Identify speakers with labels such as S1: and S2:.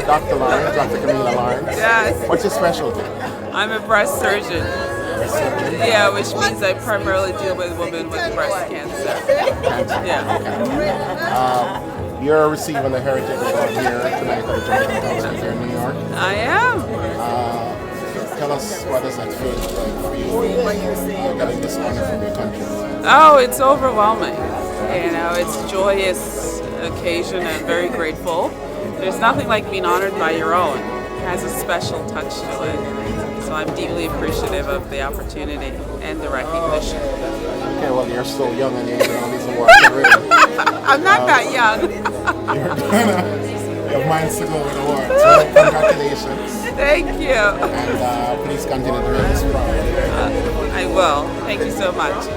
S1: Dr. Lawrence, Dr. Camelia Lawrence.
S2: Yes.
S1: What's your specialty?
S2: I'm a breast surgeon.
S1: Breast surgeon?
S2: Yeah, which means I primarily deal with women with breast cancer.
S1: Cancer.
S2: Yeah.
S1: Okay. You're receiving the Heritage Award here tonight at the Jamaican Consulate here in New York.
S2: I am.
S1: Tell us, what does that feel like for you getting this honor from your country?
S2: Oh, it's overwhelming. You know, it's a joyous occasion and very grateful. There's nothing like being honored by your own. It has a special touch to it. So I'm deeply appreciative of the opportunity and the recognition.
S1: Okay, well, you're still young and you're getting all these awards already.
S2: I'm not that young.
S1: You have miles to go with awards. So congratulations.
S2: Thank you.
S1: And please continue to make us proud.
S2: I will. Thank you so much.